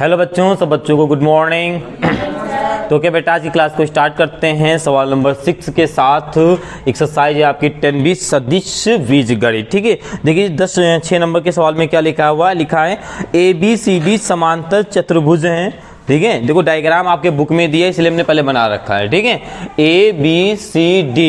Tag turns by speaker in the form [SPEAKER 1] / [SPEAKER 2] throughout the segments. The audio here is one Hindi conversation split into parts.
[SPEAKER 1] हेलो बच्चों, सब बच्चों को गुड मॉर्निंग। तो क्या बेटा, आज की क्लास को स्टार्ट करते हैं सवाल नंबर 6 के साथ। एक्सरसाइज है आपकी 10-20 सदिश बीजगणित। ठीक है, देखिए 6 नंबर के सवाल में क्या लिखा हुआ है, लिखा है ABCD समांतर चतुर्भुज हैं। ठीक है, देखो डायग्राम आपके बुक में दिया है, इसलिए हमने पहले बना रखा है। ठीक है, ABCD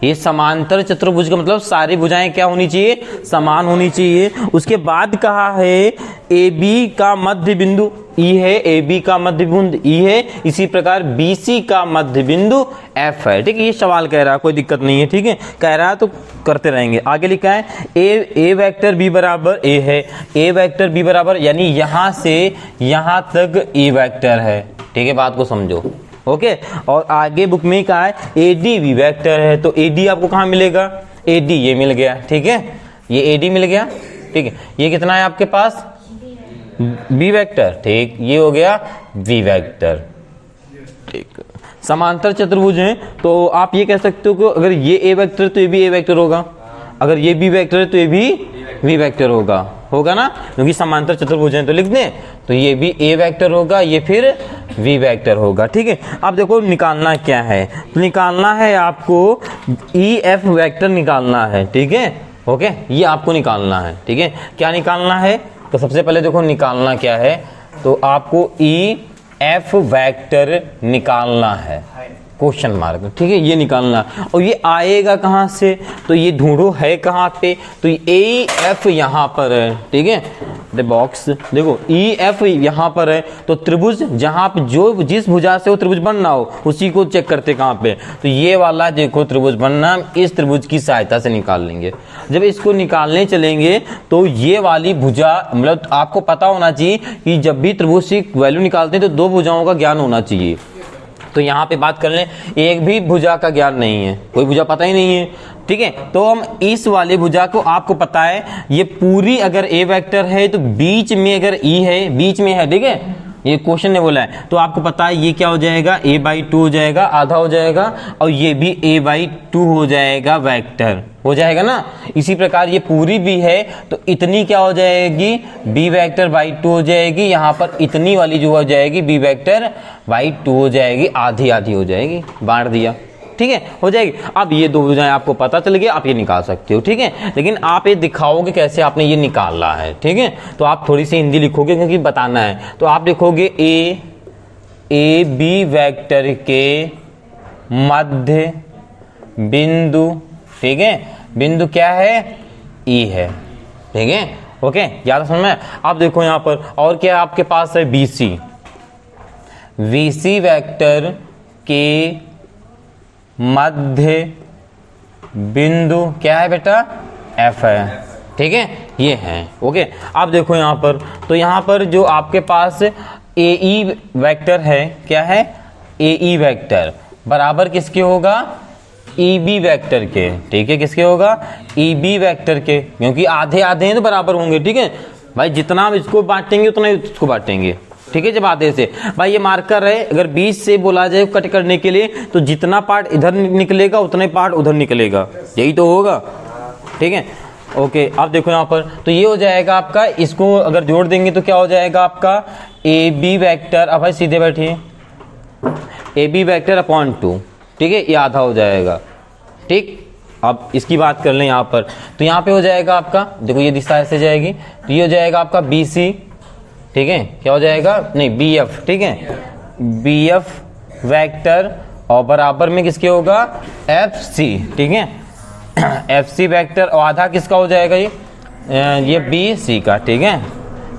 [SPEAKER 1] ये समांतर चतुर्भुज का मतलब सारी भुजाएं क्या होनी चाहिए, समान होनी चाहिए। उसके बाद कहा है AB का मध्य बिंदु E है, AB का मध्य बिंदु E है, इसी प्रकार BC का मध्य बिंदु F है। ठीक है, ये सवाल कह रहा है, कोई दिक्कत नहीं है। ठीक है, कह रहा है तो करते रहेंगे। आगे लिखा है A वेक्टर B बराबर A है, A वेक्टर B बराबर यानी यहां से यहां तक E वेक्टर है। ठीक है, बात को समझो। ओके, और आगे बुक में कहा है AD B वेक्टर है, तो AD आपको कहां मिलेगा, AD ये मिल गया। ठीक है, ये AD मिल गया। ठीक है, ये कितना है आपके पास, B वेक्टर। ठीक, ये हो गया V वेक्टर। ठीक, समांतर चतुर्भुज हैं तो आप ये कह सकते हो कि अगर ये A वेक्टर है तो ये भी A वेक्टर होगा, अगर ये B वेक्टर है तो ये भी V वेक्टर होगा ना, क्योंकि समांतर चतुर्भुज हैं। तो लिख दें, तो ये भी A वेक्टर होगा, ये फिर V वेक्टर होगा। ठीक है, अब देखो निकालना क्या है, तो निकालना है आपको EF वेक्टर निकालना है। ठीक है, ओके, ये आपको निकालना है। ठीक है, क्या निकालना है, तो सबसे पहले देखो निकालना क्या है, तो आपको EF वेक्टर निकालना है, क्वेश्चन मार्क। ठीक है, ये निकालना, और ये आएगा कहां से, तो ये ढूंढो है कहां पे, तो EF यहां पर है। ठीक है, द बॉक्स देखो EF यहां पर है, तो त्रिभुज जहां पे जो जिस भुजा से वो त्रिभुज बनना हो उसी को चेक करते कहां पे, तो ये वाला देखो त्रिभुज बनना, इस त्रिभुज की सहायता से निकाल लेंगे। जब इसको निकालने चलेंगे तो ये वाली भुजा, मतलब आपको पता होना चाहिए कि जब भी त्रिभुज की वैल्यू निकालते हैं तो दो भुजाओं का ज्ञान होना चाहिए। तो यहाँ पे बात कर लें, एक भी भुजा का ज्ञान नहीं है, कोई भुजा पता ही नहीं है। ठीक है, तो हम इस वाले भुजा को, आपको पता है ये पूरी अगर A वेक्टर है तो बीच में अगर E है, बीच में है। ठीक है, ये क्वेश्चन ने बोला है, तो आपको पता है ये क्या हो जाएगा, A/2 हो जाएगा, आधा हो जाएगा, और ये भी A/2 हो जाएगा, वेक्टर हो जाएगा ना। इसी प्रकार ये पूरी भी है तो इतनी क्या हो जाएगी, B वेक्टर बाई 2 हो जाएगी। यहाँ पर इतनी वाली जो हो जाएगी B वेक्टर बाई 2 हो जाएगी, आधी आधी हो जाएगी, बांट दिया। ठीक है, हो जाएगी। अब ये दो भुजाएं आपको पता चल गया, आप ये निकाल सकते हो। ठीक है, लेकिन आप ये दिखाओगे कैसे आपने ये निकालना है। ठीक है, तो आप थोड़ी सी हिंदी लिखोगे क्योंकि बताना है, तो आप लिखोगे AB वेक्टर के मध्य बिंदु। ठीक है, बिंदु क्या है, E है। ठीक है, ओके, याद समझ में। अब देखो यहाँ पर और क्या आपके पास है, BC वेक्टर के मध्य बिंदु क्या है बेटा, F है। ठीक है, ये है। ओके, अब देखो यहाँ पर, तो यहाँ पर जो आपके पास AE वेक्टर है, क्या है, AE वेक्टर बराबर किसके होगा, EB वेक्टर के। ठीक है, किसके होगा, EB वेक्टर के, क्योंकि आधे आधे हैं तो बराबर होंगे। ठीक है भाई, जितना हम इसको बांटेंगे उतना इसको बांटेंगे। ठीक है, जब आधे से भाई ये मार्कर है, अगर 20 से बोला जाए कट करने के लिए तो जितना पार्ट इधर निकलेगा उतने पार्ट उधर निकलेगा, यही तो होगा। ठीक है, ओके, अब देखो यहाँ पर, तो ये हो जाएगा आपका, इसको अगर जोड़ देंगे तो क्या हो जाएगा आपका AB वेक्टर। अब भाई सीधे बैठिए, AB वेक्टर अपॉन 2। ठीक है, ये आधा हो जाएगा। ठीक, अब इसकी बात कर लें यहाँ पर, तो यहाँ पे हो जाएगा आपका, देखो ये दिशा ऐसे जाएगी, तो ये हो जाएगा आपका BC। ठीक है, क्या हो जाएगा, नहीं BF। ठीक है, BF वेक्टर और बराबर में किसके होगा, FC। ठीक है, FC वेक्टर, और आधा किसका हो जाएगा, ये BC का। ठीक है,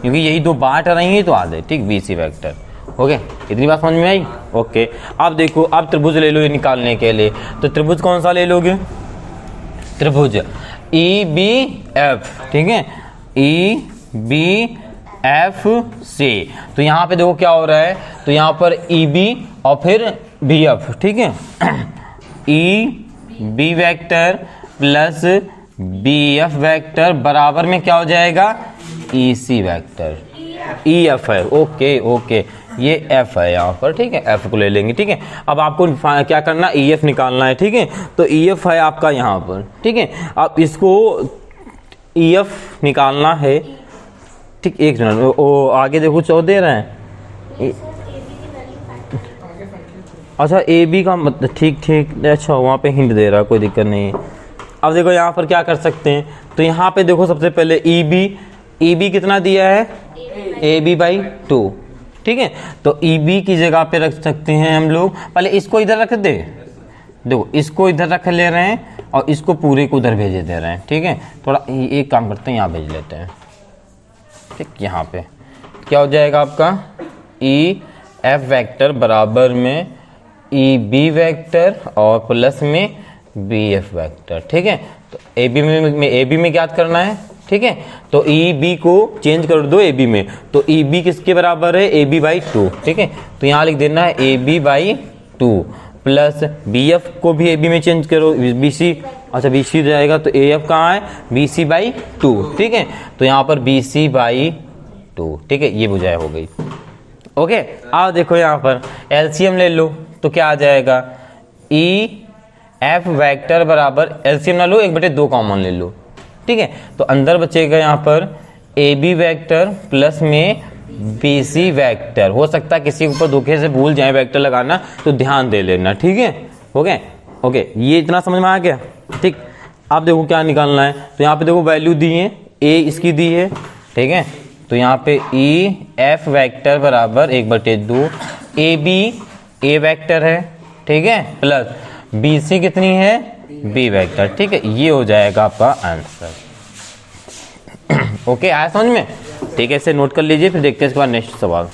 [SPEAKER 1] क्योंकि यही दो बांट रही है तो आधे। ठीक, BC वेक्टर। ओके, इतनी बात समझ में आई। ओके, अब देखो, अब त्रिभुज ले लो ये निकालने के लिए, तो त्रिभुज कौन सा ले लोगे, त्रिभुज EBF। ठीक है, EBFC। तो यहाँ पे देखो क्या हो रहा है, तो यहाँ पर EB और फिर BF। ठीक है, EB vector plus BF vector बराबर में क्या हो जाएगा, EC वेक्टर। EF है, ओके ओके, ये F है यहाँ पर। ठीक है, F को ले लेंगे। ठीक है, अब आपको क्या करना, EF निकालना है। ठीक है, तो EF है आपका यहाँ पर। ठीक है, अब इसको EF निकालना है। ठीक, एक मिनट, ओ आगे देखो 14 दे रहे हैं, अच्छा ए बी का मतलब ठीक ठीक, अच्छा वहाँ पे हिंट दे रहा है, कोई दिक्कत नहीं है। अब देखो यहाँ पर क्या कर सकते हैं, तो यहाँ पे देखो सबसे पहले ई बी कितना दिया है, ए बी बाई 2, ठीक है। तो ई बी की जगह पे रख सकते हैं हम लोग, पहले इसको इधर रख दे, देखो इसको इधर रख ले रहे हैं और इसको पूरे को उधर भेजे दे रहे हैं, ठीक है। थोड़ा एक काम करते हैं, यहाँ भेज लेते हैं, ठीक। यहाँ पे क्या हो जाएगा आपका, ई एफ वेक्टर बराबर में ई बी वेक्टर और प्लस में बी एफ वेक्टर, ठीक है। तो ए बी में ज्ञात करना है, ठीक है। तो ई बी को चेंज कर दो ए बी में, तो ई बी किसके बराबर है, ए बी बाई 2, ठीक है। तो यहाँ लिख देना है A B by 2 plus B F को भी ए बी में चेंज करो, बी सी, अच्छा बी सी जाएगा तो ए एफ कहाँ है, बी सी बाई 2, ठीक है। तो यहाँ पर बी सी बाई 2, ठीक है, ये बुझाए हो गई, ओके। आओ देखो यहाँ पर एलसीएम ले लो, तो क्या आ जाएगा, ई एफ वेक्टर बराबर, एलसीएम ना लो, 1/2 कॉमन ले लो, ठीक है। तो अंदर बचेगा यहाँ पर ए बी वेक्टर प्लस में बी सी वेक्टर। हो सकता है किसी के ऊपर धोखे से भूल जाए वेक्टर लगाना, तो ध्यान दे लेना, ठीक है, ओके ओके। ये इतना समझ में आ गया, ठीक। आप देखो क्या निकालना है, तो यहाँ पे देखो वैल्यू दी है, ए इसकी दी है, ठीक है। तो यहाँ पे ई एफ वेक्टर बराबर 1/2 ए बी ए वेक्टर है, ठीक है, प्लस बी सी कितनी है, बी वेक्टर, ठीक है। ये हो जाएगा आपका आंसर, ओके। आया समझ में, ठीक है। इसे नोट कर लीजिए, फिर देखते हैं इसके बाद नेक्स्ट सवाल।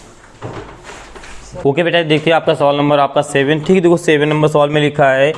[SPEAKER 1] ओके बेटा, देखिए आपका सवाल नंबर आपका 7, ठीक है। देखो 7 नंबर सवाल में लिखा है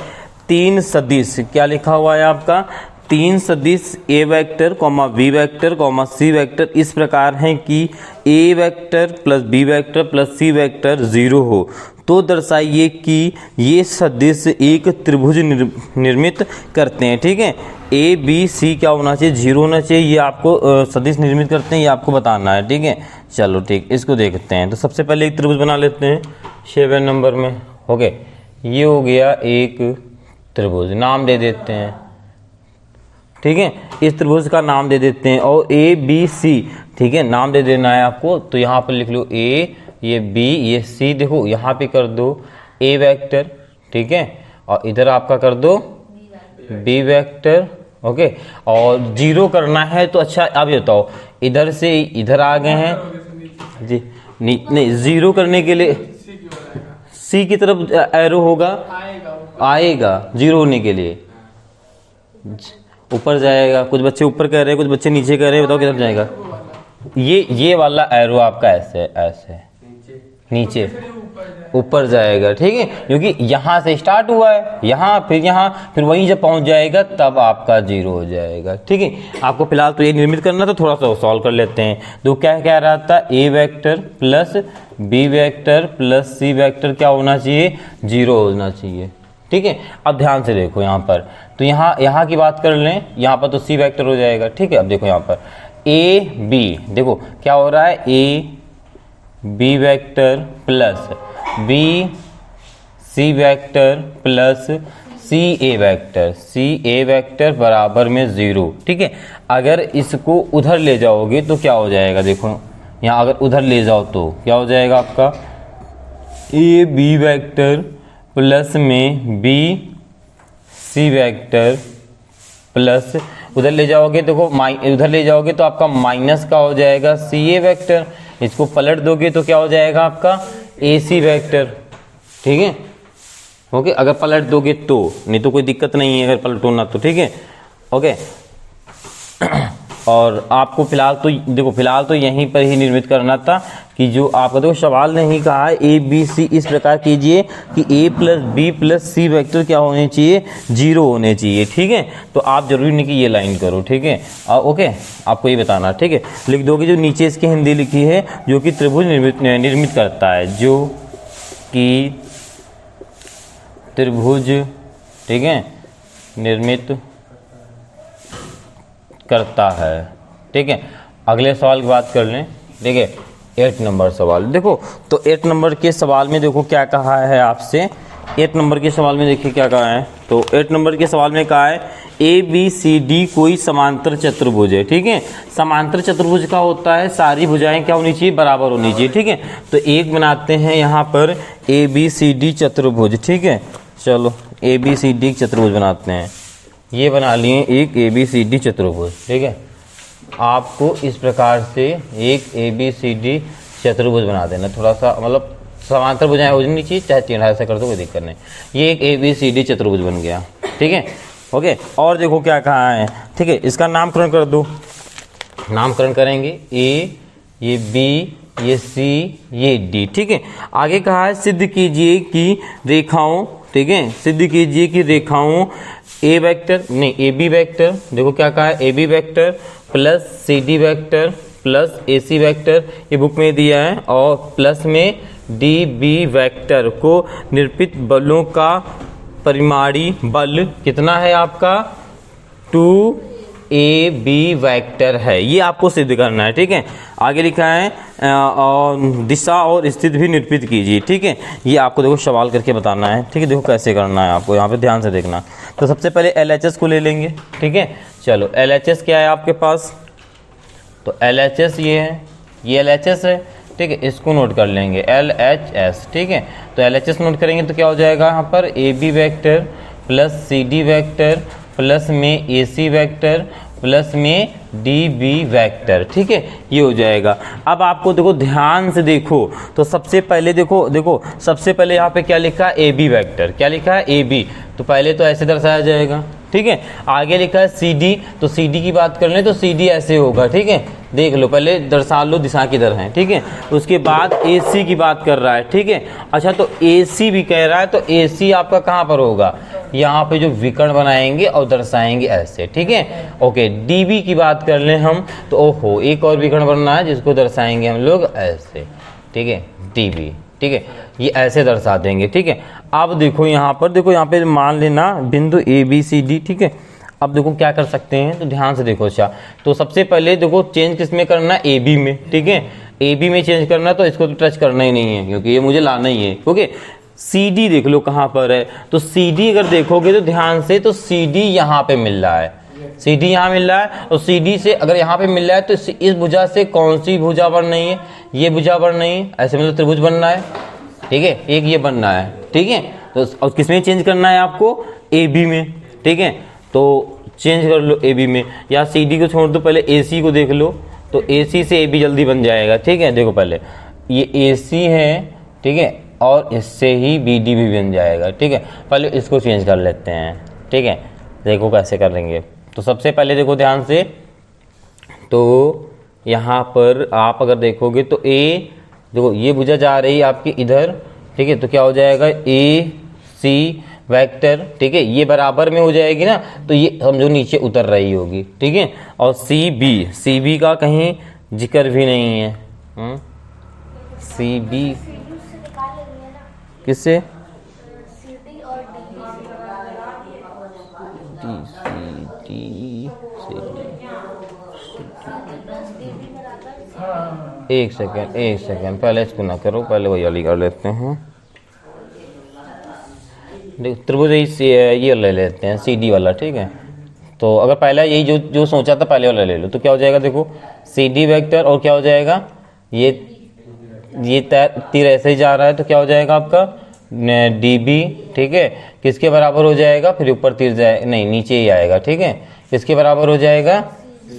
[SPEAKER 1] 3 सदिश, क्या लिखा हुआ है आपका, 3 सदिश A vector comma B vector comma C vector इस प्रकार हैं कि A vector plus B vector plus C vector 0 हो, तो दर्शाइए कि ये सदिश एक त्रिभुज निर्मित करते हैं, ठीक है। ए बी सी क्या होना चाहिए, 0 होना चाहिए, ये आपको सदिश निर्मित करते हैं, ये आपको बताना है, ठीक है। चलो ठीक, इसको देखते हैं। तो सबसे पहले एक त्रिभुज बना लेते हैं 7 नंबर में, ओके। ये हो गया एक त्रिभुज, नाम दे देते हैं, ठीक है। इस त्रिभुज का नाम दे देते हैं और ए बी सी, ठीक है, नाम दे देना है आपको। तो यहाँ पर लिख लो ए, ये बी, ये सी, देखो यहाँ पे कर दो ए वेक्टर, ठीक है, और इधर आपका कर दो बी वेक्टर, ओके। और 0 करना है तो अच्छा अब बताओ, इधर से इधर आ गए हैं जी, नहीं 0 करने के लिए सी की तरफ एरो होगा, आएगा 0 होने के लिए, ऊपर जाएगा। कुछ बच्चे ऊपर कह रहे हैं, कुछ बच्चे नीचे कह रहे हैं, बताओ किधर जाएगा, ये वाला एरो आपका ऐसे ऐसे नीचे ऊपर जाएगा, ठीक है, क्योंकि यहाँ से स्टार्ट हुआ है, यहाँ फिर वहीं जब पहुंच जाएगा तब आपका 0 हो जाएगा, ठीक है। आपको फिलहाल तो ये निर्मित करना, तो थोड़ा सा सॉल्व कर लेते हैं। तो क्या कह रहा था, A vector plus B vector plus C vector क्या होना चाहिए, 0 होना चाहिए, ठीक है। अब ध्यान से देखो यहाँ पर, तो यहाँ की बात कर लें, यहाँ पर तो सी वेक्टर हो जाएगा, ठीक है। अब देखो यहाँ पर ए बी, देखो क्या हो रहा है, A B vector plus B C vector plus C A vector बराबर में 0, ठीक है। अगर इसको उधर ले जाओगे तो क्या हो जाएगा, देखो यहाँ अगर उधर ले जाओ तो क्या हो जाएगा आपका, ए बी वेक्टर प्लस में बी सी वेक्टर प्लस उधर ले जाओगे, देखो उधर ले जाओगे तो आपका माइनस का हो जाएगा सी ए वेक्टर, इसको पलट दोगे तो क्या हो जाएगा आपका ए सी वेक्टर, ठीक है, ओके। अगर पलट दोगे तो, नहीं तो कोई दिक्कत नहीं है अगर पलटो ना तो, ठीक है, ओके। और आपको फिलहाल तो देखो, फिलहाल तो यहीं पर ही निर्मित करना था कि जो आपका देखो सवाल ने ही कहा है ए बी सी इस प्रकार कीजिए कि ए plus B plus C vector क्या होने चाहिए, 0 होने चाहिए, ठीक है। तो आप जरूरी नहीं कि ये लाइन करो, ठीक है, ओके, आपको ये बताना, ठीक है। लिख दोगे जो नीचे इसकी हिंदी लिखी है, जो कि त्रिभुज निर्मित करता है, जो कि त्रिभुज, ठीक है, निर्मित करता है, ठीक है। अगले सवाल की बात कर लें, ठीक है, 8 नंबर सवाल। देखो तो 8 नंबर के सवाल में देखो क्या कहा है आपसे, 8 नंबर के सवाल में देखिए क्या कहा है। तो 8 नंबर के सवाल में कहा है ए बी सी डी कोई समांतर चतुर्भुज है, ठीक है। समांतर चतुर्भुज का होता है सारी भुजाएं क्या होनी चाहिए, बराबर होनी चाहिए, ठीक है। तो एक बनाते हैं यहाँ पर ए बी सी डी चतुर्भुज, ठीक है। चलो ए बी सी डी चतुर्भुज बनाते हैं। ये बना लिए एक ए बी सी डी चतुर्भुज, ठीक है। आपको इस प्रकार से एक ए बी सी डी चतुर्भुज बना देना, थोड़ा सा मतलब समांतर भुजाएं हो जानी चाहिए, चाहे 3 ऐसा कर दो कोई दिक्कत नहीं। ये एक ए बी सी डी चतुर्भुज बन गया, ठीक है। ओके, और देखो क्या कहा है, ठीक है। इसका नामकरण कर दो, नामकरण करेंगे ए, ये बी, ये सी, ये डी, ठीक है। आगे कहा है सिद्ध कीजिए कि रेखाओं, ठीक है, सिद्ध कीजिए कि रेखाओं ए वेक्टर नहीं ए बी वेक्टर, देखो क्या कहा है, A B vector plus C D vector plus A C vector, ये बुक में दिया है, और प्लस में डी बी वेक्टर को निरूपित बलों का परिमाणी बल कितना है आपका 2ab वेक्टर है, ये आपको सिद्ध करना है, ठीक है। आगे लिखा है दिशा और स्थिति भी निरूपित कीजिए, ठीक है। ये आपको देखो सवाल करके बताना है, ठीक है। देखो कैसे करना है आपको, यहाँ पे ध्यान से देखना। तो सबसे पहले LHS को ले लेंगे, ठीक है। चलो LHS क्या है आपके पास, तो LHS ये है, ये LHS है, ठीक है। इसको नोट कर लेंगे LHS, ठीक है। तो LHS नोट करेंगे तो क्या हो जाएगा यहाँ पर AB vector plus CD vector plus में AC वेक्टर प्लस में DB वेक्टर, ठीक है। ये हो जाएगा। अब आपको देखो ध्यान से देखो, तो सबसे पहले देखो सबसे पहले यहाँ पे क्या लिखा है AB वेक्टर, क्या लिखा है AB, तो पहले तो ऐसे दर्शाया जाएगा, ठीक है। आगे लिखा है CD, तो CD की बात कर लें तो CD ऐसे होगा, ठीक है। देख लो, पहले दर्शा लो दिशा किधर है, ठीक है। उसके बाद AC की बात कर रहा है, ठीक है। अच्छा, तो AC भी कह रहा है, तो AC आपका कहाँ पर होगा, यहाँ पे जो विकर्ण बनाएंगे और दर्शाएंगे ऐसे, ठीक है। ओके, DB की बात कर लें हम तो ओहो, एक और विकर्ण बनना है जिसको दर्शाएंगे हम लोग ऐसे, ठीक है, DB, ठीक है। ये ऐसे दर्शा देंगे, ठीक है। अब देखो यहाँ पर, देखो यहाँ पे मान लेना बिंदु ABCD, ठीक है। अब देखो क्या कर सकते हैं, तो ध्यान से देखो। अच्छा, तो सबसे पहले देखो चेंज किस में करना है, AB में, ठीक है। AB में चेंज करना, तो इसको तो टच करना ही नहीं है क्योंकि ये मुझे लाना ही है, ओके। CD देख लो कहाँ पर है, तो CD अगर देखोगे तो ध्यान से, तो CD यहाँ पे मिल रहा है, CD यहाँ मिल रहा है, और CD से अगर यहाँ पे मिल रहा है तो इस भुजा से कौन सी भुजा बन रही है, ये भुजा बन रही है, ऐसे मतलब त्रिभुज बनना है, ठीक है। एक ये बनना है, ठीक है। तो और किसमें चेंज करना है आपको, AB में, ठीक है। तो चेंज कर लो AB में, या CD को छोड़ दो, पहले AC को देख लो, तो AC से AB जल्दी बन जाएगा, ठीक है। देखो पहले ये AC है, ठीक है, और इससे ही BD भी बन जाएगा, ठीक है। पहले इसको चेंज कर लेते हैं, ठीक है। देखो कैसे करेंगे, तो सबसे पहले देखो ध्यान से, तो यहाँ पर आप अगर देखोगे तो देखो ये भुजा जा रही है आपकी इधर, ठीक है। तो क्या हो जाएगा AC वेक्टर, ठीक है, ये बराबर में हो जाएगी ना, तो ये समझो नीचे उतर रही होगी, ठीक है। और CB का कहीं जिक्र भी नहीं है, CB किससे, एक सेकेंड पहले इसको ना करो, पहले वही वाली कर लेते हैं। त्रिभुज ये ले लेते हैं CD वाला, ठीक है। तो अगर पहला यही जो सोचा था पहले वाला ले लो, तो क्या हो जाएगा, देखो CD वेक्टर, और क्या हो जाएगा, ये तीर ऐसे ही जा रहा है, तो क्या हो जाएगा आपका DB, ठीक है। किसके बराबर हो जाएगा, फिर ऊपर तीर जाए नहीं नीचे ही आएगा, ठीक है। किसके बराबर हो जाएगा,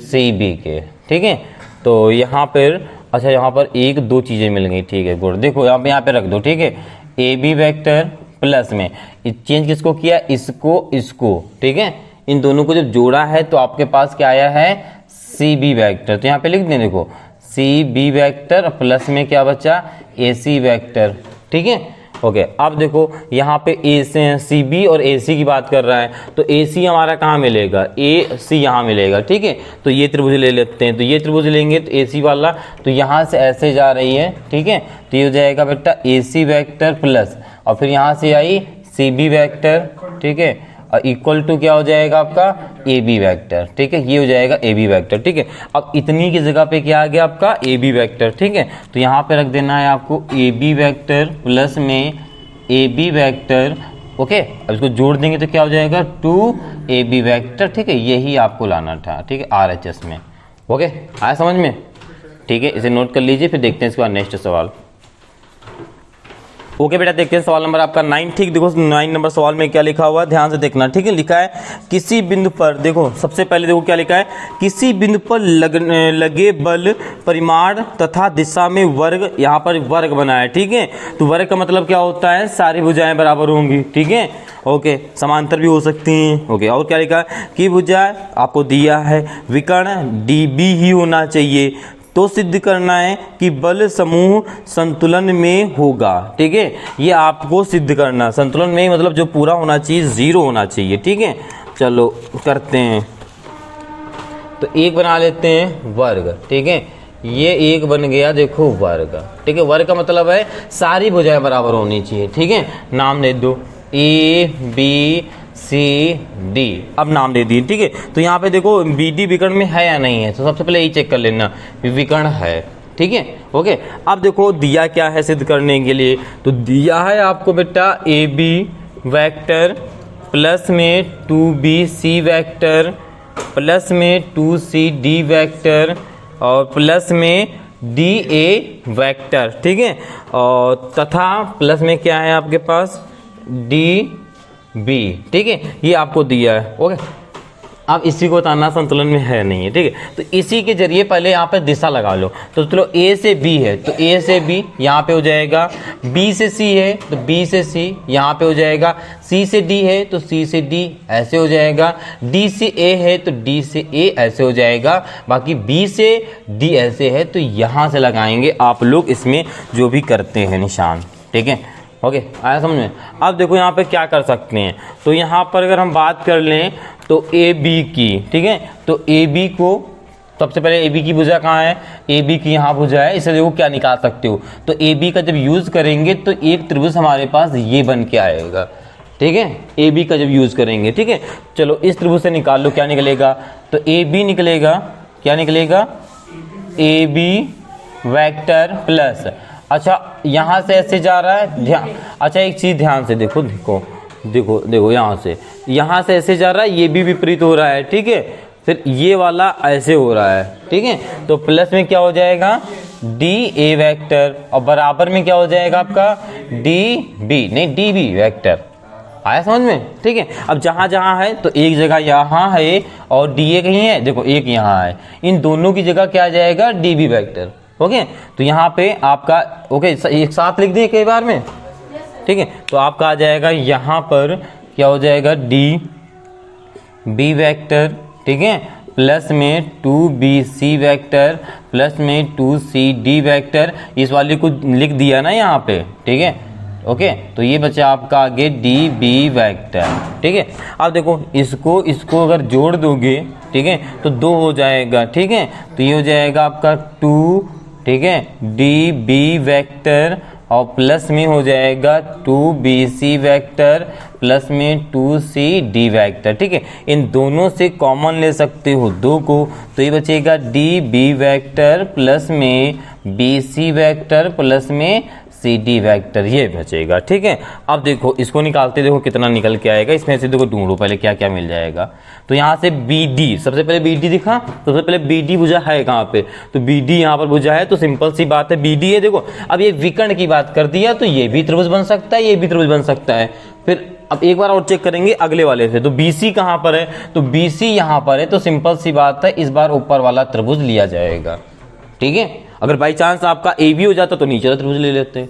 [SPEAKER 1] CB के, ठीक है। तो यहाँ पर अच्छा, यहाँ पर 1-2 चीजें मिल गई, ठीक है, गुड। देखो यहाँ पे रख दो, ठीक है। AB वेक्टर प्लस में चेंज किसको किया, इसको, ठीक है। इन दोनों को जब जोड़ा है तो आपके पास क्या आया है, CB वेक्टर। तो यहाँ पे लिख दें, देखो CB वेक्टर प्लस में क्या बचा, AC वेक्टर, ठीक है। ओके, अब देखो यहाँ पे CB और AC की बात कर रहा है, तो AC हमारा कहाँ मिलेगा, AC यहाँ मिलेगा, ठीक है। तो ये त्रिभुज ले लेते हैं, तो ये त्रिभुज लेंगे तो AC वाला, तो यहाँ से ऐसे जा रही है, ठीक है। तो ये हो जाएगा बेटा AC वेक्टर प्लस, और फिर यहाँ से आई CB वेक्टर, ठीक है, और इक्वल टू क्या हो जाएगा आपका AB वेक्टर, ठीक है। ये हो जाएगा AB वेक्टर, ठीक है। अब इतनी की जगह पे क्या आ गया आपका AB वेक्टर, ठीक है। तो यहाँ पे रख देना है आपको AB वेक्टर प्लस में AB वेक्टर ओके, अब इसको जोड़ देंगे तो क्या हो जाएगा 2ab वेक्टर, ठीक है, यही आपको लाना था, ठीक है, RHS में। ओके, आया समझ में? ठीक है, इसे नोट कर लीजिए, फिर देखते हैं इसके बाद नेक्स्ट सवाल। ओके बेटा, देखते हैं सवाल नंबर आपका 9। ठीक, देखो 9 नंबर सवाल में क्या लिखा हुआ है, ध्यान से देखना। ठीक है, लिखा है किसी बिंदु पर, देखो सबसे पहले देखो क्या लिखा है, किसी बिंदु पर लगे बल परिमाण तथा दिशा में वर्ग, यहाँ पर वर्ग बना है। ठीक है, तो वर्ग का मतलब क्या होता है, सारी भुजाएं बराबर होंगी। ठीक है, ओके, समांतर भी हो सकती हैं। ओके, और क्या लिखा है कि भुजा आपको दिया है विकर्ण DB ही होना चाहिए, तो सिद्ध करना है कि बल समूह संतुलन में होगा। ठीक है, ये आपको सिद्ध करना, संतुलन में मतलब जो पूरा होना चाहिए 0 होना चाहिए। ठीक है, चलो करते हैं। तो एक बना लेते हैं वर्ग। ठीक है, ये एक बन गया, देखो वर्ग। ठीक है, वर्ग का मतलब है सारी भुजाएं बराबर होनी चाहिए। ठीक है, नाम दे दो ABCD, अब नाम दे दिए। ठीक है, तो यहाँ पे देखो BD विकर्ण में है या नहीं है, तो सबसे पहले यही चेक कर लेना विकर्ण है। ठीक है, ओके, अब देखो दिया क्या है सिद्ध करने के लिए, तो दिया है आपको बेटा AB वेक्टर प्लस में 2BC वेक्टर प्लस में 2CD वेक्टर और प्लस में DA वेक्टर। ठीक है, और तथा प्लस में क्या है आपके पास DB। ठीक है, ये आपको दिया है। ओके, अब इसी को बताना संतुलन में है नहीं है। ठीक है, तो इसी के जरिए पहले यहाँ पे दिशा लगा लो। तो चलो A से B है, तो A से B यहाँ पे हो जाएगा, B से C है तो B से C यहाँ पे हो जाएगा, C से D है तो C से D ऐसे हो जाएगा, D से A है तो D से A ऐसे हो जाएगा, बाकी B से D ऐसे है, तो यहाँ से लगाएंगे आप लोग इसमें जो भी करते हैं निशान। ठीक है, ओके, आया समझ में? अब देखो यहाँ पे क्या कर सकते हैं, तो यहाँ पर अगर हम बात कर लें तो AB की, ठीक है, तो AB को सबसे पहले AB की भुजा कहाँ है, AB की यहाँ भुजा है, इसे देखो क्या निकाल सकते हो, तो AB का जब यूज करेंगे तो एक त्रिभुज हमारे पास ये बन के आएगा। ठीक है, AB का जब यूज करेंगे। ठीक है, चलो इस त्रिभुज से निकाल लो क्या निकलेगा, तो AB निकलेगा, क्या निकलेगा AB वेक्टर प्लस, अच्छा यहाँ से ऐसे जा रहा है, ध्यान, अच्छा एक चीज ध्यान से देखो, देखो देखो देखो, यहाँ से ऐसे जा रहा है, ये भी विपरीत हो रहा है। ठीक है, फिर ये वाला ऐसे हो रहा है। ठीक है, तो प्लस में क्या हो जाएगा DA वेक्टर और बराबर में क्या हो जाएगा आपका DB, नहीं DB वेक्टर। आया समझ में? ठीक है, अब जहां जहां है तो एक जगह यहाँ है और DA कहीं है, देखो एक यहाँ है, इन दोनों की जगह क्या आ जाएगा DB वेक्टर। ओके, तो यहाँ पे आपका ओके एक साथ लिख दिए कई बार में। ठीक है, तो आपका आ जाएगा यहाँ पर क्या हो जाएगा DB वेक्टर, ठीक है, प्लस में 2BC वेक्टर प्लस में 2CD वेक्टर, इस वाले को लिख दिया ना यहाँ पे। ठीक है, ओके, तो ये बचा आपका आगे DB वेक्टर। ठीक है, अब देखो इसको अगर जोड़ दोगे, ठीक है, तो 2 हो जाएगा। ठीक है, तो ये हो जाएगा आपका 2, ठीक है, DB वेक्टर और प्लस में हो जाएगा 2BC वेक्टर प्लस में 2CD वेक्टर। ठीक है, इन दोनों से कॉमन ले सकते हो 2 को, तो ये बचेगा DB वेक्टर प्लस में BC वेक्टर प्लस में CD वेक्टर, ये बचेगा। ठीक है, अब देखो इसको निकालते, देखो कितना निकल के आएगा, इसमें से देखो ढूंढो पहले क्या क्या मिल जाएगा। तो यहाँ से BD, सबसे पहले BD दिखा, सबसे पहले BD भुजा है कहाँ पे, तो BD यहाँ पर भुजा है, तो सिंपल सी बात है BD है। देखो अब ये विकर्ण की बात कर दिया, तो ये भी त्रिभुज बन सकता है, ये भी त्रिभुज बन सकता है। फिर अब एक बार और चेक करेंगे अगले वाले से, तो BC कहाँ पर है, तो BC यहाँ पर है, तो सिंपल सी बात है इस बार ऊपर वाला त्रिभुज लिया जाएगा। ठीक है, अगर बाई चांस आपका AB हो जाता तो नीचे वाला त्रिभुज ले लेते हैं।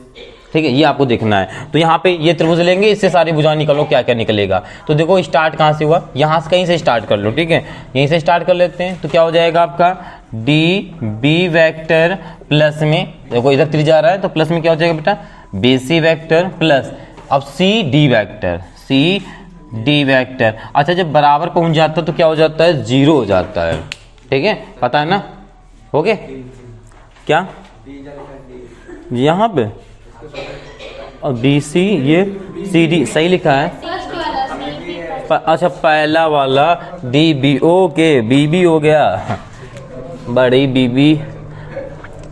[SPEAKER 1] ठीक है, ये आपको देखना है। तो यहाँ पे ये त्रिभुज लेंगे, इससे सारी भुजाएं निकालो क्या क्या निकलेगा। तो देखो स्टार्ट कहाँ से हुआ, यहाँ से कहीं से स्टार्ट कर लो। ठीक है, यहीं से स्टार्ट कर लेते हैं, तो क्या हो जाएगा आपका DB वेक्टर प्लस में, देखो इधर त्रिज्या जा रहा है तो प्लस में क्या हो जाएगा बेटा BC वेक्टर प्लस, अब CD वेक्टर, CD वेक्टर। अच्छा जब बराबर पहुंच जाता है तो क्या हो जाता है 0 हो जाता है। ठीक है, पता है ना? ओके, क्या यहाँ पे और BC ये CD सही लिखा है। अच्छा पहला वाला DB, ओके BB हो गया, बड़ी BB।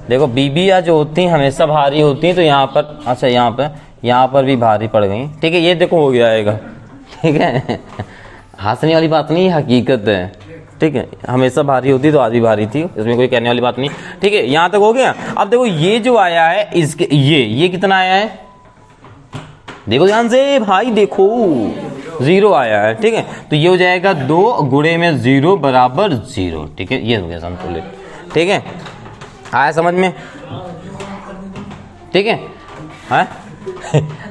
[SPEAKER 1] देखो BB या जो होती हैं हमेशा भारी होती हैं, तो यहाँ पर अच्छा यहाँ यहाँ पर भी भारी पड़ गई, ठीक है। ये देखो हो गया, ठीक है। हंसने वाली बात नहीं, हकीकत है, ठीक है। हमेशा भारी होती तो आज भी भारी थी, इसमें कोई कहने वाली बात नहीं, ठीक है। यहाँ तक हो गया। अब देखो ये जो आया है इसके ये कितना आया है, देखो ध्यान से भाई, देखो 0 आया है, ठीक है। तो ये हो जाएगा 2 गुणे में 0 बराबर 0, ठीक है। ये हो गया संतुलित, ठीक है। आया समझ में, ठीक है। हाँ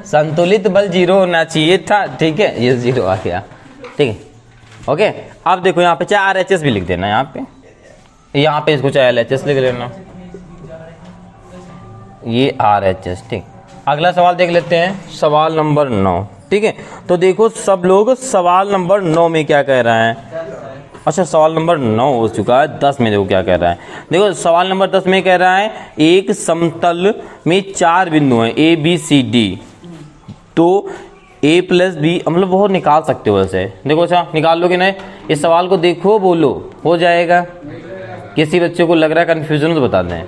[SPEAKER 1] संतुलित बल 0 होना चाहिए था, ठीक है। ये 0 आ गया, ठीक है, ओके। अब देखो यहाँ पे चाहे RHS भी लिख देना, यहाँ पे इसको चाहे LHS लिख लेना, ये RHS, ठीक। अगला सवाल देख लेते हैं, सवाल नंबर 9, ठीक है। तो देखो सब लोग सवाल नंबर 9 में क्या कह रहा है। अच्छा सवाल नंबर 9 हो चुका है, 10 में देखो क्या कह रहा है। देखो सवाल नंबर 10 में कह रहा है एक समतल में 4 बिंदु हैं ABCD, तो A + B, मतलब बहुत निकाल सकते हो वैसे, देखो। अच्छा निकाल लो कि नहीं, इस सवाल को देखो, बोलो, हो जाएगा। किसी बच्चे को लग रहा है कन्फ्यूजन तो बता दें,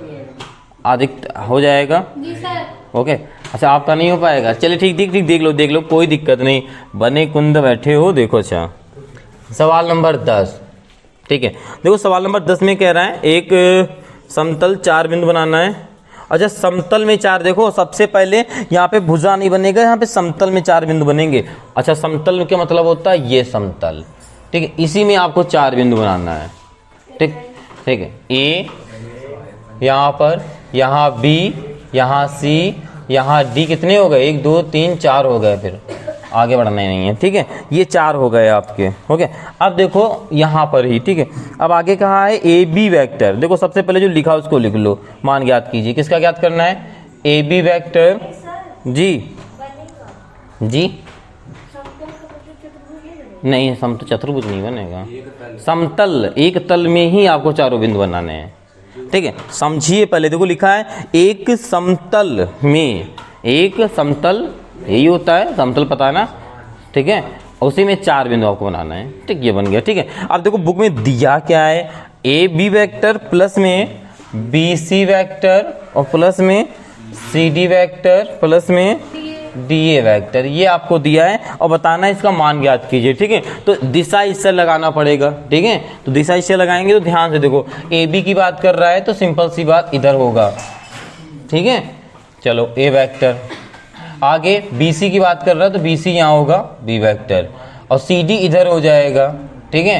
[SPEAKER 1] अधिक हो जाएगा जी सर, ओके। अच्छा आपका नहीं हो पाएगा, चलिए ठीक देख लो, कोई दिक्कत नहीं, बने कुंद बैठे हो, देखो। अच्छा सवाल नंबर 10, ठीक है। देखो सवाल नंबर 10 में कह रहा है एक समतल 4 बिंदु बनाना है। अच्छा समतल में 4, देखो सबसे पहले यहाँ पे भुजा नहीं बनेगा, यहाँ पे समतल में 4 बिंदु बनेंगे। अच्छा समतल का मतलब होता है ये समतल, ठीक है। इसी में आपको 4 बिंदु बनाना है, ठीक है। A यहाँ पर, यहाँ B, यहाँ C, यहाँ D, कितने हो गए, 1 2 3 4 हो गए, फिर आगे बढ़ना ही नहीं है, ठीक है। ये 4 हो गए आपके, ओके। अब देखो यहाँ पर ही, ठीक है। अब आगे कहा है AB वेक्टर, देखो सबसे पहले जो लिखा उसको लिख लो, मान ज्ञात कीजिए। किसका ज्ञात करना है, AB वेक्टर, जी नहीं, समतल चतुर्भुज नहीं बनेगा, समतल एक तल में ही आपको 4 बिंदु बनाने हैं, ठीक है। समझिए पहले, देखो लिखा है एक समतल में, एक समतल यही होता है, समतल पता है ना, ठीक है। उसी में 4 बिंदु आपको बनाना है, ठीक। ये बन गया, ठीक है। अब देखो बुक में दिया क्या है, AB वेक्टर प्लस में BC वेक्टर और प्लस में CD वेक्टर प्लस में DA वेक्टर, ये आपको दिया है और बताना है, इसका मान ज्ञात कीजिए, ठीक है। तो दिशा इससे लगाना पड़ेगा, ठीक है। तो दिशा इससे लगाएंगे तो ध्यान से देखो, AB की बात कर रहा है तो सिंपल सी बात इधर होगा, ठीक है। चलो A वेक्टर, आगे BC की बात कर रहा है तो BC यहाँ होगा B वेक्टर, और CD इधर हो जाएगा, ठीक है,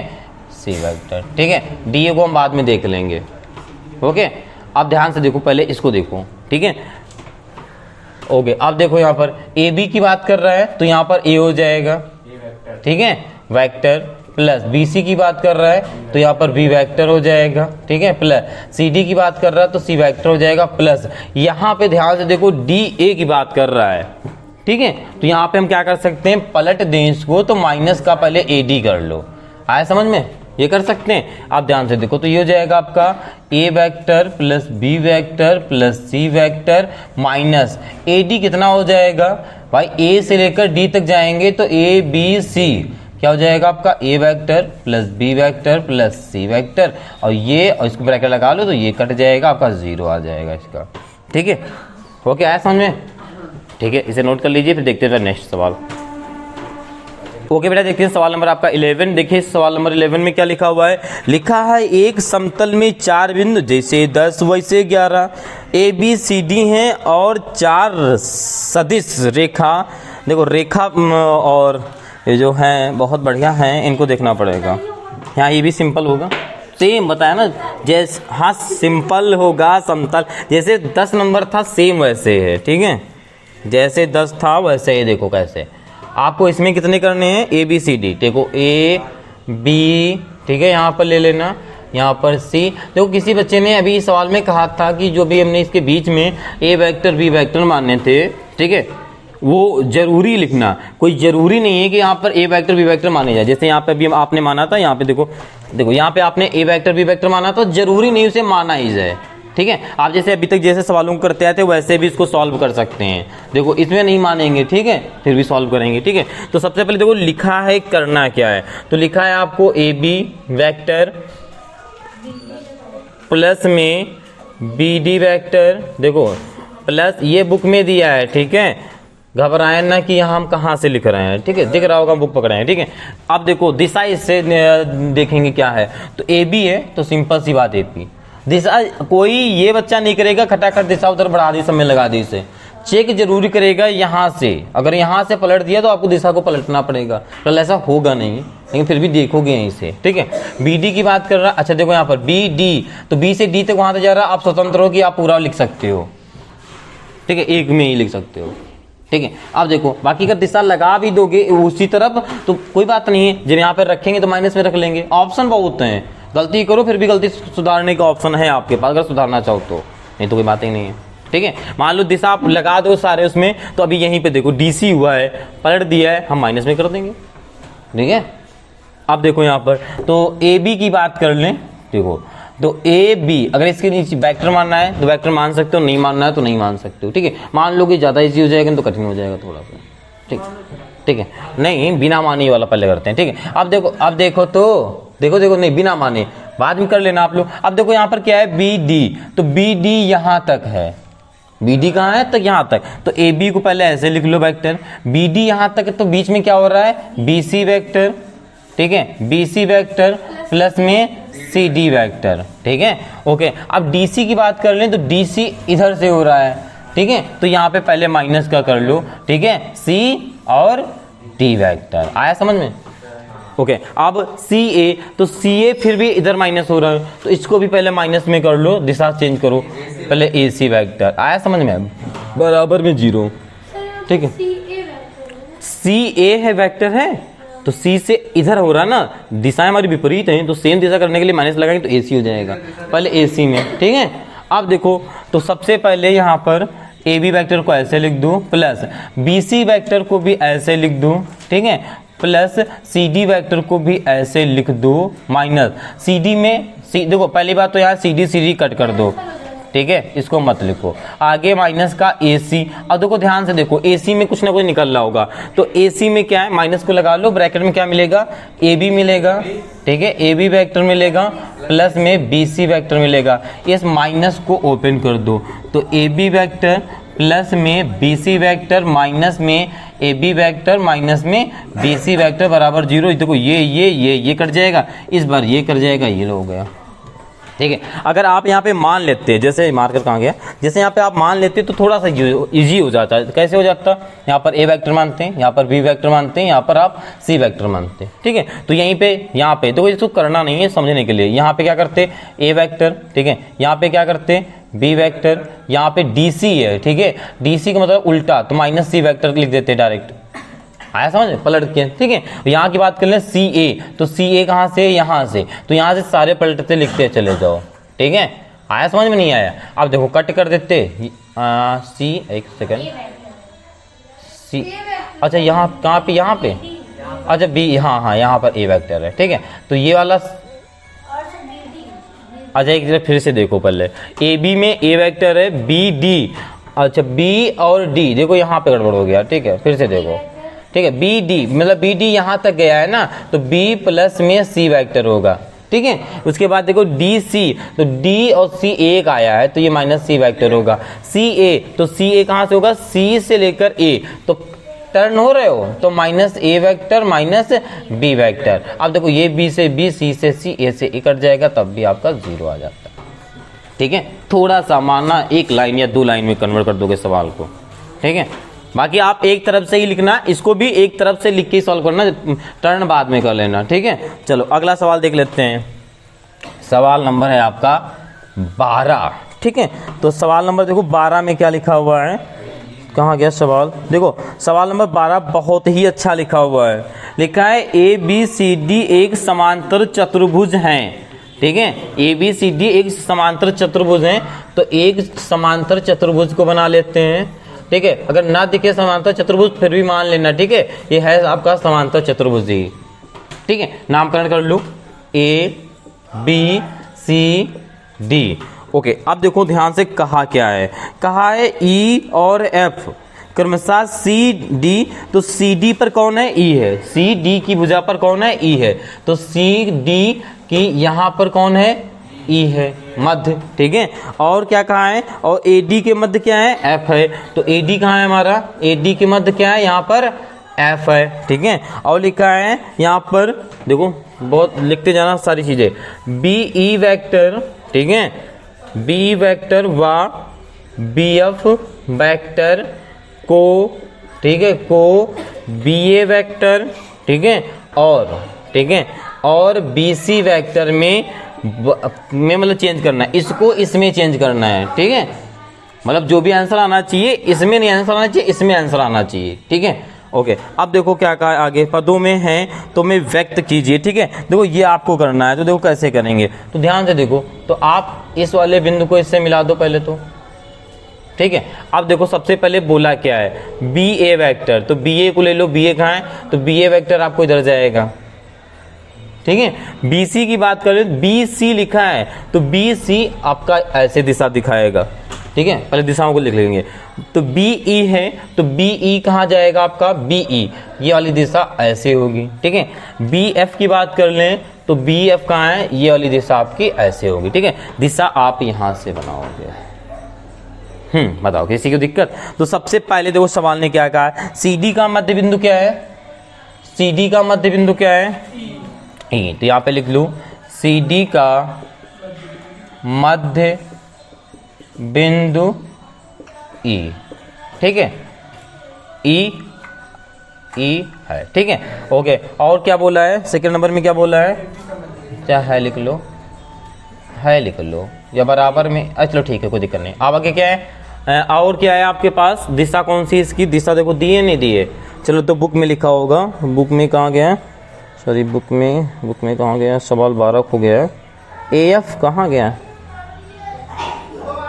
[SPEAKER 1] C वेक्टर, ठीक है। DA को हम बाद में देख लेंगे, ओके। अब ध्यान से देखो, पहले इसको देखो, ठीक है, ओके। अब देखो यहाँ पर AB की बात कर रहा है तो यहाँ पर A हो जाएगा, ठीक है, वेक्टर, प्लस BC की बात कर रहा है तो यहाँ पर B वेक्टर हो जाएगा, ठीक है, प्लस CD की बात कर रहा है तो C वेक्टर हो जाएगा, प्लस यहाँ पे ध्यान से देखो DA की बात कर रहा है, ठीक है। तो यहाँ पे हम क्या कर सकते हैं, पलट दें इसको, तो माइनस का पहले AD कर लो, आया समझ में, ये कर सकते हैं। आप ध्यान से देखो, तो ये हो जाएगा आपका A vector plus B vector plus C vector minus AD, कितना हो जाएगा भाई, A से लेकर D तक जाएंगे तो ABC क्या हो जाएगा आपका, A vector plus B vector plus C vector, और ये और इसको ब्रैकेट लगा लो तो ये कट जाएगा, आपका 0 आ जाएगा इसका, ठीक है। ओके आया समझ में, ठीक है। इसे नोट कर लीजिए, फिर देखते हैं नेक्स्ट सवाल। ओके बेटा, देखते हैं सवाल नंबर आपका 11। देखिए सवाल नंबर 11 में क्या लिखा हुआ है, लिखा है एक समतल में 4 बिंदु, जैसे 10 वैसे 11 ABCD हैं और 4 सदिश रेखा, देखो रेखा और ये जो है बहुत बढ़िया है, इनको देखना पड़ेगा। यहाँ ये भी सिंपल होगा, सेम बताया ना, जैसे हाँ सिंपल होगा, समतल जैसे 10 नंबर था सेम वैसे है, ठीक है, जैसे 10 था वैसे ही। देखो कैसे आपको इसमें कितने करने हैं, ABCD, देखो A B, ठीक है, यहाँ पर ले लेना, यहाँ पर C। देखो किसी बच्चे ने अभी इस सवाल में कहा था कि जो भी हमने इसके बीच में A वेक्टर B वेक्टर मानने थे, ठीक है, वो जरूरी लिखना, कोई जरूरी नहीं है कि यहाँ पर A वेक्टर B वेक्टर माने जाए। जैसे यहाँ पे भी आपने माना था, यहाँ पे देखो यहाँ पे आपने A वेक्टर B वेक्टर माना था, जरूरी नहीं उसे माना ही जाए, ठीक है। आप जैसे अभी तक जैसे सवालों को करते आए थे वैसे भी इसको सॉल्व कर सकते हैं। देखो इसमें नहीं मानेंगे, ठीक है, फिर भी सॉल्व करेंगे, ठीक है। तो सबसे पहले देखो लिखा है करना क्या है, तो लिखा है आपको AB वेक्टर प्लस में BD वेक्टर, देखो प्लस ये बुक में दिया है, ठीक है, घबराएं ना कि यहाँ हम कहाँ से लिख रहे हैं, ठीक है, दिख रहा होगा बुक पकड़े हैं, ठीक है। अब देखो दिशा इससे देखेंगे क्या है, तो ए बी है तो सिंपल सी बात AP। दिशा कोई ये बच्चा नहीं करेगा खटाखट दिशा उधर बढ़ा दी समय लगा दी, इसे चेक जरूरी करेगा यहाँ से। अगर यहाँ से पलट दिया तो आपको दिशा को पलटना पड़ेगा, तो ऐसा होगा नहीं, लेकिन फिर भी देखोगे यहीं से, ठीक है। BD की बात कर रहा, अच्छा देखो यहाँ पर BD, तो B से D तक वहां तक जा रहा है, आप स्वतंत्र हो कि आप पूरा लिख सकते हो, ठीक है, एक में ही लिख सकते हो, ठीक है। अब देखो बाकी का दिशा लगा भी दोगे उसी तरफ तो कोई बात नहीं है, जब यहाँ पर रखेंगे तो माइनस में रख लेंगे। ऑप्शन बहुत हैं, गलती करो फिर भी गलती सुधारने का ऑप्शन है आपके पास, अगर सुधारना चाहो तो, नहीं तो कोई बात ही नहीं है, ठीक है। मान लो दिशा आप लगा दो सारे उसमें, तो अभी यहीं पे देखो DC हुआ है, पलट दिया है, हम माइनस में कर देंगे, ठीक है। अब देखो यहाँ पर तो AB की बात कर लें, देखो तो AB अगर इसके नीचे वेक्टर मानना है तो वेक्टर मान सकते हो, नहीं मानना है तो नहीं मान सकते हो, ठीक है। मान लो कि ज़्यादा इजी हो जाएगा तो कठिन हो जाएगा थोड़ा सा, ठीक, ठीक है। नहीं बिना माने वाला पहले करते हैं, ठीक है। अब देखो तो देखो नहीं बिना माने बाद में कर लेना आप लोग। अब देखो यहाँ पर क्या है BD, तो BD यहाँ तक है, BD कहाँ है तक यहाँ तक, तो AB को पहले ऐसे लिख लो वेक्टर, BD यहाँ तक, तो बीच में क्या हो रहा है BC वेक्टर, ठीक है, BC वेक्टर प्लस में CD वेक्टर, ठीक है, ओके। अब DC की बात कर लें तो DC इधर से हो रहा है, ठीक है, तो यहाँ पे पहले माइनस का कर लो, ठीक है, C और D वेक्टर आया समझ में, ओके। अब CA, तो CA फिर भी इधर माइनस हो रहा है, तो इसको भी पहले माइनस में कर लो, दिशा चेंज करो, पहले AC वेक्टर आया समझ में, बराबर में 0, ठीक है। CA है वेक्टर है, तो C से इधर हो रहा है ना, दिशाएं हमारी विपरीत हैं, तो सेम दिशा करने के लिए माइनस लगाएंगे तो AC हो जाएगा, पहले AC में, ठीक है। अब देखो तो सबसे पहले यहाँ पर AB वेक्टर को ऐसे लिख दूं, प्लस BC वेक्टर को भी ऐसे लिख दूं, ठीक है, प्लस CD वेक्टर को भी ऐसे लिख दो, माइनस CD में देखो पहली बात तो यहाँ CD कट कर दो, ठीक है, इसको मत लिखो, आगे माइनस का AC। अब देखो ध्यान से देखो AC में कुछ ना कुछ निकल रहा होगा, तो AC में क्या है माइनस को लगा लो, ब्रैकेट में क्या मिलेगा AB मिलेगा, ठीक है, AB वेक्टर मिलेगा प्लस में BC वेक्टर मिलेगा, इस माइनस को ओपन कर दो, तो AB वेक्टर प्लस में BC वेक्टर माइनस में AB वेक्टर माइनस में BC वेक्टर बराबर 0। देखो ये कट जाएगा, इस बार ये कट जाएगा, ये हो गया, ठीक है। अगर आप यहाँ पे मान लेते, जैसे मार्कर कहाँ गया, जैसे यहाँ पे आप मान लेते तो थोड़ा सा इजी हो जाता है। कैसे हो जाता, यहाँ पर A वेक्टर मानते हैं, यहाँ पर B वेक्टर मानते हैं, यहाँ पर आप C वेक्टर मानते हैं, ठीक है। तो यहीं पे यहाँ पे तो इसको करना नहीं है समझने के लिए, यहाँ पे क्या करते A वेक्टर, ठीक है, यहाँ पे क्या करते B वेक्टर, यहाँ पे DC है, ठीक है, DC का मतलब उल्टा, तो माइनस C वेक्टर लिख देते डायरेक्ट, आया समझ पलट के, ठीक है। यहाँ की बात कर लें CA, तो CA कहाँ से, यहाँ से, तो यहाँ से सारे पलटते लिखते चले जाओ, ठीक है, आया समझ में नहीं आया। अब देखो कट कर देते C, एक सेकंड, C, अच्छा यहाँ कहाँ पे, यहाँ पे, अच्छा B, हाँ यहाँ पर A वेक्टर है, ठीक है, तो ये वाला, अच्छा एक जरा फिर से देखो पहले, AB में A वेक्टर है, BD, अच्छा B और D, देखो यहाँ पे गड़बड़ हो गया, ठीक है, फिर से देखो, ठीक है, BD मतलब BD यहाँ तक गया है ना, तो B प्लस में C वेक्टर होगा, ठीक है। उसके बाद देखो DC, तो D और C एक आया है, तो ये माइनस C वेक्टर होगा, CA, तो CA कहाँ से होगा, C से लेकर A, तो टर्न हो रहे हो, तो minus A vector minus B vector. अब देखो ये B से B, C से C, A से A कट जाएगा, तब भी आपका 0 आ जाता है, ठीक है। थोड़ा सा मानना, एक लाइन या 2 लाइन में कन्वर्ट कर दोगे सवाल को, ठीक है। बाकी आप एक तरफ से ही लिखना, इसको भी एक तरफ से लिख के सॉल्व करना, टर्न बाद में कर लेना, ठीक है। चलो अगला सवाल देख लेते हैं, सवाल नंबर है आपका 12, ठीक है। तो सवाल नंबर देखो 12 में क्या लिखा हुआ है, कहाँ गया सवाल, देखो सवाल नंबर 12 बहुत ही अच्छा लिखा हुआ है, लिखा है ABCD एक समांतर चतुर्भुज हैं, ठीक है, ABCD एक समांतर चतुर्भुज हैं, तो एक समांतर चतुर्भुज को बना लेते हैं, ठीक है। अगर ना दिखे समांतर चतुर्भुज फिर भी मान लेना, ठीक है, ये है आपका समांतर चतुर्भुज ही, ठीक है। नामकरण कर लो ABCD, ओके। अब देखो ध्यान से कहा क्या है, कहा है E और F क्रमशः CD, तो CD पर कौन है, E है, CD की भुजा पर कौन है, E है, तो CD की यहाँ पर कौन है, ई है मध्य, ठीक है। और क्या कहा है, और AD के मध्य क्या है, F है। तो AD कहाँ है हमारा, AD के मध्य क्या है यहाँ पर, F है, ठीक है। और लिखा है यहाँ पर देखो, बहुत लिखते जाना सारी चीजें, BE वेक्टर, ठीक है, BE वेक्टर व BF वेक्टर को, ठीक है, को BA वेक्टर, ठीक है, और ठीक है, और BC वेक्टर में मतलब चेंज करना है, इसको इसमें चेंज करना है, ठीक है। मतलब जो भी आंसर आना चाहिए इसमें नहीं आंसर आना चाहिए, इसमें आंसर आना चाहिए, ठीक है। ओके, अब देखो क्या कहा है आगे, पदों में है तो में व्यक्त कीजिए, ठीक है। देखो ये आपको करना है, तो देखो कैसे करेंगे, तो ध्यान से देखो। तो आप इस वाले बिंदु को इससे मिला दो पहले तो, ठीक है। अब देखो सबसे पहले बोला क्या है, BA वेक्टर, तो BA को ले लो, BA कहाँ है, तो BA वेक्टर आपको इधर जाएगा, ठीक है। BC की बात करें, BC लिखा है, तो BC आपका ऐसे दिशा दिखाएगा, ठीक है। पहले दिशाओं को लिख लेंगे। तो BE है, तो BE कहाँ जाएगा आपका, BE ये वाली दिशा ऐसे होगी, ठीक है। BF की बात कर लें, तो BF कहाँ है, ये वाली दिशा आपकी ऐसे होगी, ठीक है। दिशा आप यहां से बनाओगे। बताओ किसी को दिक्कत। तो सबसे पहले देखो सवाल ने क्या कहा, CD का मध्य बिंदु क्या है, CD का मध्य बिंदु क्या है, E। तो यहां पे लिख लूं, CD का मध्य बिंदु E, ठीक है, E है, ठीक है। ओके, और क्या बोला है सेकंड नंबर में, क्या बोला है, क्या है लिख लो, है लिख लो, या बराबर में, चलो ठीक है कोई दिक्कत नहीं। अब आगे क्या है, और क्या है आपके पास, दिशा कौन सी, इसकी दिशा देखो दिए नहीं दिए, चलो तो बुक में लिखा होगा, बुक में कहाँ गया, सॉरी बुक में कहाँ गया, सवाल 12 हो गया है, AF कहाँ गया,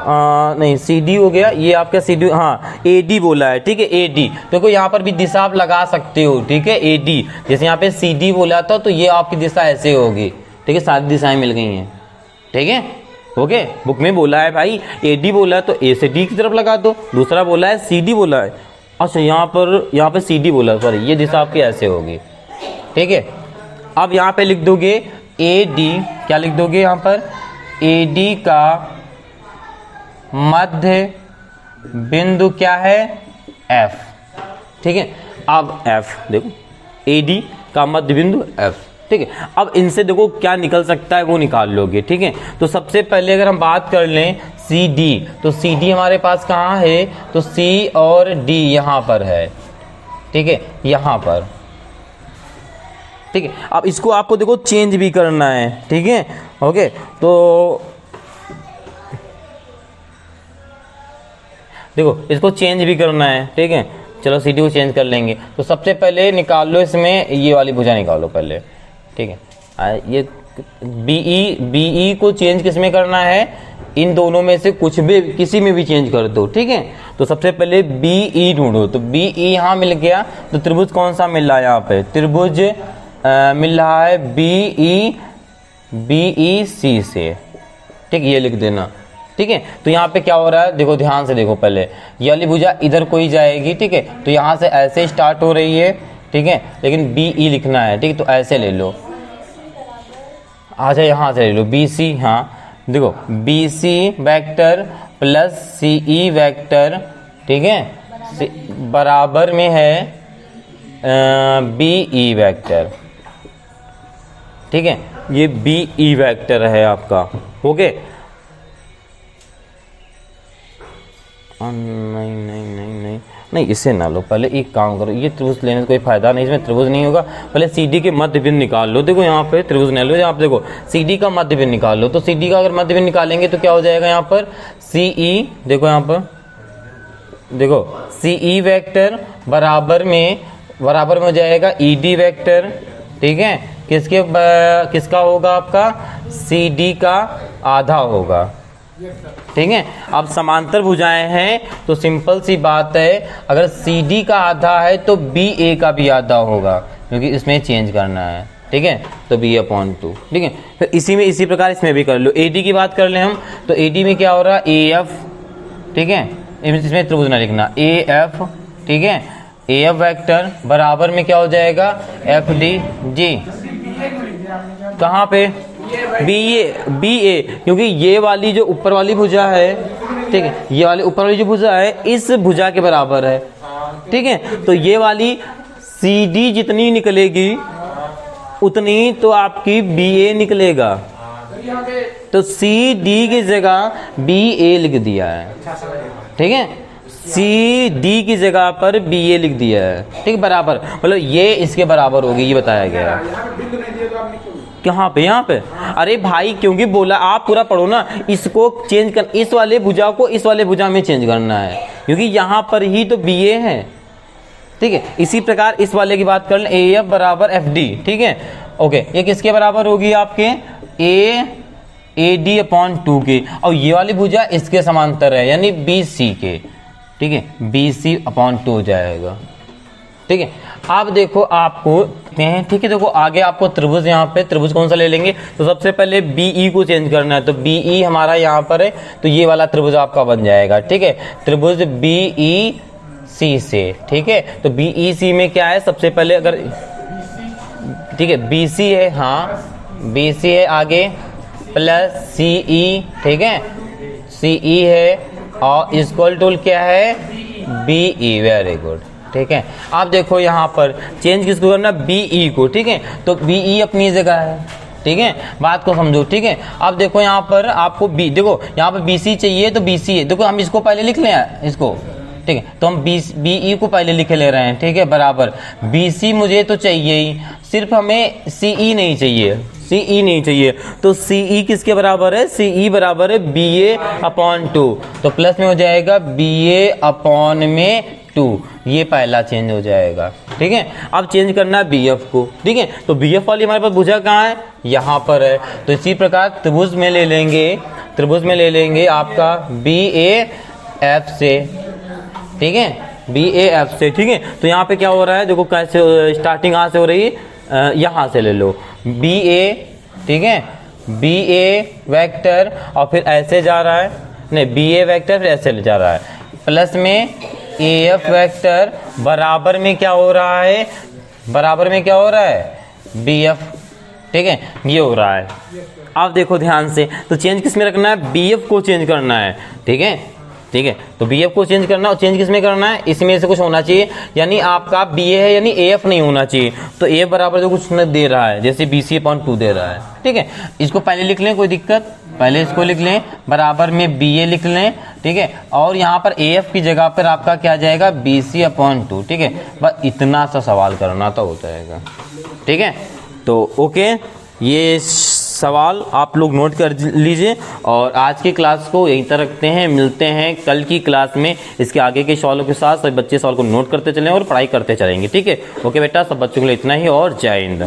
[SPEAKER 1] नहीं CD हो गया, ये आपका CD, हाँ AD बोला है, ठीक है, AD। देखो यहाँ पर भी दिशा आप लगा सकते हो, ठीक है, AD, जैसे यहाँ पे CD बोला था तो ये आपकी दिशा ऐसे होगी, ठीक है, सारी दिशाएं मिल गई हैं, ठीक है। ओके, बुक में बोला है भाई AD बोला है तो A से D की तरफ लगा दो, दूसरा बोला है CD बोला है, अच्छा यहाँ पे CD बोला है, सॉरी ये दिशा आपकी ऐसे होगी, ठीक है। अब यहाँ पे लिख दोगे AD, क्या लिख दोगे यहाँ पर, AD का मध्य बिंदु क्या है, F, ठीक है। अब F देखो, AD का मध्य बिंदु F, ठीक है। अब इनसे देखो क्या निकल सकता है वो निकाल लोगे, ठीक है। तो सबसे पहले अगर हम बात कर लें CD, तो CD हमारे पास कहाँ है, तो C और D यहाँ पर है, ठीक है, यहाँ पर, ठीक है। अब इसको आपको देखो चेंज भी करना है, ठीक है। ओके, तो देखो इसको चेंज भी करना है, ठीक है। चलो CD को चेंज कर लेंगे। तो सबसे पहले निकाल लो इसमें ये वाली भुजा निकालो पहले, ठीक है। ये BE को चेंज किस में करना है, इन दोनों में से कुछ भी किसी में भी चेंज कर दो, ठीक है। तो सबसे पहले BE ढूंढो, तो BE यहाँ मिल गया, तो त्रिभुज कौन सा मिल रहा है यहाँ पे, त्रिभुज मिल रहा है BEC से, ठीक, ये लिख देना, ठीक है। तो यहाँ पे क्या हो रहा है, देखो ध्यान से देखो, पहले ये वाली भुजा इधर को ही जाएगी, ठीक है। तो यहाँ से ऐसे स्टार्ट हो रही है, ठीक है, लेकिन BE लिखना है, ठीक है। तो ऐसे ले लो, अच्छा यहाँ से ले लो BC, हाँ देखो BC vector plus CE vector, ठीक है, बराबर में है BE वेक्टर, ठीक है। ये BE वेक्टर है आपका, ओके। नहीं इसे ना लो, पहले एक काम करो, ये त्रिभुज लेने से कोई फायदा नहीं, इसमें त्रिभुज नहीं होगा। पहले CD के मध्य बिंदु निकाल लो, देखो यहाँ पे त्रिभुज नहीं लो, यहाँ पे देखो CD का मध्य बिंदु निकाल लो। तो CD का अगर मध्य बिंदु निकालेंगे तो क्या हो जाएगा यहाँ पर, CE, देखो यहाँ पर देखो CE वेक्टर बराबर में हो जाएगा ED वेक्टर, ठीक है। किसका होगा आपका, CD का आधा होगा, ठीक है। अब समांतर भुजाएं हैं तो सिंपल सी बात है, अगर CD का आधा है तो BA का भी आधा होगा, क्योंकि इसमें चेंज करना है, ठीक है। तो B/2, ठीक है। फिर इसी प्रकार इसमें भी कर लो। AD की बात कर ले हम, तो AD में क्या हो रहा है, AF, ठीक है, इसमें त्रिभुज ना लिखना, AF, ठीक है। AF वेक्टर बराबर में क्या हो जाएगा, FDG, कहाँ पे, बी ए, क्योंकि ये वाली जो ऊपर वाली भुजा है, ठीक है, ये वाली ऊपर वाली जो भुजा है इस भुजा के बराबर है, ठीक है। तो ये वाली सी डी जितनी निकलेगी उतनी तो आपकी बी ए निकलेगा, तो सी डी की जगह बी ए लिख दिया है, ठीक है, सी डी की जगह पर बी ए लिख दिया है, ठीक, बराबर, मतलब ये इसके बराबर होगी, ये बताया गया है। कहाँ पे? यहाँ पे। अरे भाई क्योंकि बोला, आप पूरा पढ़ो ना, इसको चेंज कर, इस वाले भुजा को इस वाले भुजा में चेंज करना है, क्योंकि यहाँ पर ही तो बी ए है, ठीक है। इसी प्रकार इस वाले की बात कर लें, ए एफ बराबर एफ डी, ठीक है, ओके। ये किसके बराबर होगी? आपके ए डी अपॉन 2 के, और ये वाली भुजा इसके समांतर है, यानी बी सी के, ठीक है, बी सी अपॉन 2 हो जाएगा, ठीक है। आप देखो आपको, ठीक है, देखो आगे आपको त्रिभुज, यहाँ पे त्रिभुज कौन सा ले लेंगे, तो सबसे पहले बीई को चेंज करना है, तो बीई हमारा यहाँ पर है, तो ये वाला त्रिभुज आपका बन जाएगा, ठीक है, त्रिभुज बीई सी से, ठीक है। तो बीई सी में क्या है, सबसे पहले अगर, ठीक है, बीसी है, हाँ बीसी है, आगे प्लस सीई, ठीक है, सीई है, और इक्वल टू क्या है, बीई, वेरी गुड, ठीक है। आप देखो यहाँ पर चेंज किसको करना, बीई को, ठीक है, तो बीई अपनी जगह है, ठीक है, बात को समझो, ठीक है। अब देखो यहाँ पर आपको बी, देखो यहाँ पर बीसी चाहिए तो बीसी है, देखो हम इसको पहले लिख लें इसको, ठीक है, तो हम बीई को पहले लिखे ले रहे हैं, ठीक है, बराबर बीसी मुझे तो चाहिए ही, सिर्फ हमें सीई नहीं चाहिए, सीई नहीं चाहिए, तो सीई किसके बराबर है, सीई बराबर है बी ए अपॉन 2, तो प्लस में हो जाएगा बी ए अपॉन में 2, ये पहला चेंज हो जाएगा, ठीक है। अब चेंज करना है बी एफ को, ठीक है, तो बी एफ वाली हमारे पास भुजा कहाँ है, यहाँ पर है, तो इसी प्रकार त्रिभुज में ले लेंगे, त्रिभुज में ले लेंगे आपका बी ए एफ से, ठीक है, बी ए एफ से, ठीक है। तो यहाँ पे क्या हो रहा है, देखो कैसे स्टार्टिंग कहाँ से हो रही है, यहाँ से ले लो बी ए, ठीक है, बी ए वेक्टर, और फिर ऐसे जा रहा है, नहीं बी ए वेक्टर फिर ऐसे ले जा रहा है, प्लस में ए एफ वेक्टर, बराबर में क्या हो रहा है, बराबर में क्या हो रहा है, बी एफ, ठीक है, ये हो रहा है। आप देखो ध्यान से, तो चेंज किस में रखना है, बी एफ को चेंज करना है, ठीक है, ठीक है, तो बी एफ को चेंज करना, और चेंज किस में करना है, इसमें से कुछ होना चाहिए, यानी आपका बी ए है, यानी ए एफ नहीं होना चाहिए, तो ए बराबर जो कुछ न दे रहा है, जैसे बी सी अपॉन 2 दे रहा है, ठीक है, इसको पहले लिख लें, कोई दिक्कत, पहले इसको लिख लें, बराबर में बी ए लिख लें, ठीक है, और यहाँ पर ए एफ की जगह पर आपका क्या जाएगा, बी सी अपॉन 2, ठीक है, बस इतना सा सवाल करना तो हो जाएगा, ठीक है। तो ओके, ये सवाल आप लोग नोट कर लीजिए, और आज की क्लास को यहीं तक रखते हैं, मिलते हैं कल की क्लास में इसके आगे के सवालों के साथ। सब बच्चे सवाल को नोट करते चलें और पढ़ाई करते चलेंगे, ठीक है। ओके बेटा, सब बच्चों के लिए इतना ही, और जय हिंद।